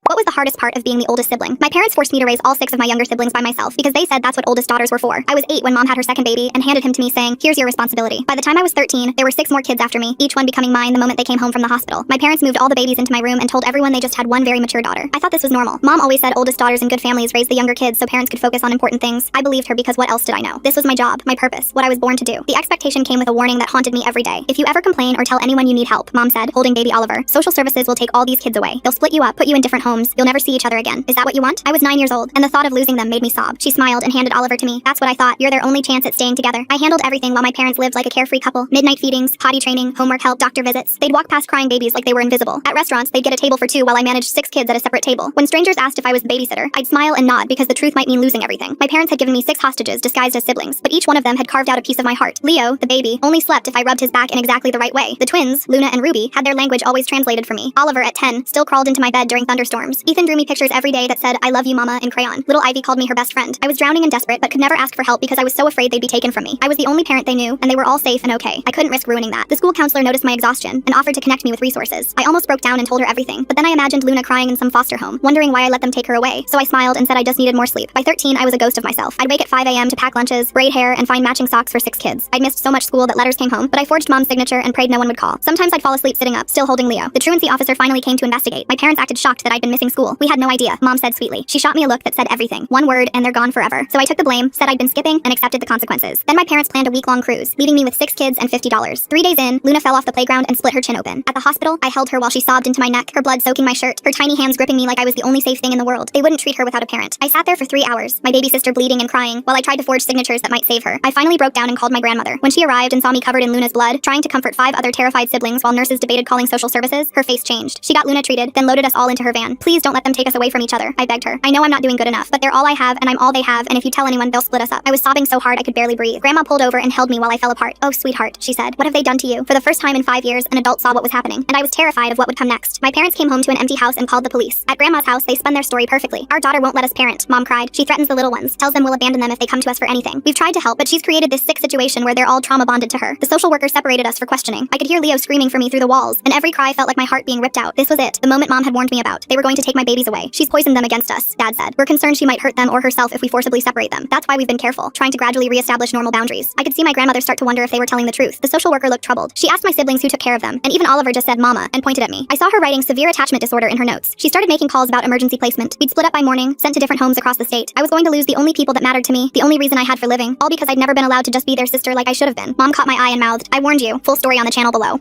What was the hardest part of being the oldest sibling? My parents forced me to raise all 6 of my younger siblings by myself because they said that's what oldest daughters were for. I was 8 when mom had her second baby and handed him to me saying, "Here's your responsibility." By the time I was 13, there were 6 more kids after me, each one becoming mine the moment they came home from the hospital. My parents moved all the babies into my room and told everyone they just had one very mature daughter. I thought this was normal. Mom always said oldest daughters in good families raised the younger kids so parents could focus on important things. I believed her because what else did I know? This was my job, my purpose, what I was born to do. The expectation came with a warning that haunted me every day. If you ever complain or tell anyone you need help, mom said, holding baby Oliver, social services will take all these kids away. They'll split you up, put you in different homes. You'll never see each other again. Is that what you want? I was 9 years old, and the thought of losing them made me sob. She smiled and handed Oliver to me. That's what I thought. You're their only chance at staying together. I handled everything while my parents lived like a carefree couple. Midnight feedings, potty training, homework help, doctor visits. They'd walk past crying babies like they were invisible. At restaurants, they'd get a table for 2 while I managed 6 kids at a separate table. When strangers asked if I was the babysitter, I'd smile and nod because the truth might mean losing everything. My parents had given me 6 hostages disguised as siblings, but each one of them had carved out a piece of my heart. Leo, the baby, only slept if I rubbed his back in exactly the right way. The twins, Luna and Ruby, had their language always translated for me. Oliver, at 10, still crawled into my bed during thunderstorms. Ethan drew me pictures every day that said, "I love you, mama," in crayon. Little Ivy called me her best friend. I was drowning and desperate, but could never ask for help because I was so afraid they'd be taken from me. I was the only parent they knew, and they were all safe and okay. I couldn't risk ruining that. The school counselor noticed my exhaustion and offered to connect me with resources. I almost broke down and told her everything, but then I imagined Luna crying in some foster home, wondering why I let them take her away. So I smiled and said I just needed more sleep. By 13, I was a ghost of myself. I'd wake at 5 a.m. to pack lunches, braid hair, and find matching socks for 6 kids. I'd missed so much school that letters came home, but I forged mom's signature and prayed no one would call. Sometimes I'd fall asleep sitting up, still holding Leo. The truancy officer finally came to investigate. My parents acted shocked that I'd been missing school. "We had no idea," mom said sweetly. She shot me a look that said everything. One word, and they're gone forever. So I took the blame, said I'd been skipping, and accepted the consequences. Then my parents planned a week-long cruise, leaving me with 6 kids and $50. 3 days in, Luna fell off the playground and split her chin open. At the hospital, I held her while she sobbed into my neck, her blood soaking my shirt, her tiny hands gripping me like I was the only safe thing in the world. They wouldn't treat her without a parent. I sat there for 3 hours, my baby sister bleeding and crying, while I tried to forge signatures that might save her. I finally broke down and called my grandmother. When she arrived and saw me covered in Luna's blood, trying to comfort 5 other terrified siblings while nurses debated calling social services, her face changed. She got Luna treated, then loaded us all into her van. "Please don't let them take us away from each other," I begged her. "I know I'm not doing good enough, but they're all I have and I'm all they have, and if you tell anyone, they'll split us up." I was sobbing so hard I could barely breathe. Grandma pulled over and held me while I fell apart. "Oh, sweetheart," she said. "What have they done to you?" For the first time in 5 years, an adult saw what was happening, and I was terrified of what would come next. My parents came home to an empty house and called the police. At Grandma's house, they spun their story perfectly. "Our daughter won't let us parent," Mom cried. "She threatens the little ones, tells them we'll abandon them if they come to us for anything. We've tried to help, but she's created this sick situation where they're all trauma bonded to her." The social worker separated us for questioning. I could hear Leo screaming for me through the walls, and every cry felt like my heart being ripped out. This was it, the moment Mom had warned me about. They were going to take my babies away. "She's poisoned them against us," Dad said. "We're concerned she might hurt them or herself if we forcibly separate them. That's why we've been careful, trying to gradually reestablish normal boundaries." I could see my grandmother start to wonder if they were telling the truth. The social worker looked troubled. She asked my siblings who took care of them, and even Oliver just said "mama" and pointed at me. I saw her writing severe attachment disorder in her notes. She started making calls about emergency placement. We'd split up by morning, sent to different homes across the state. I was going to lose the only people that mattered to me, the only reason I had for living, all because I'd never been allowed to just be their sister like I should have been. Mom caught my eye and mouthed, "I warned you." Full story on the channel below.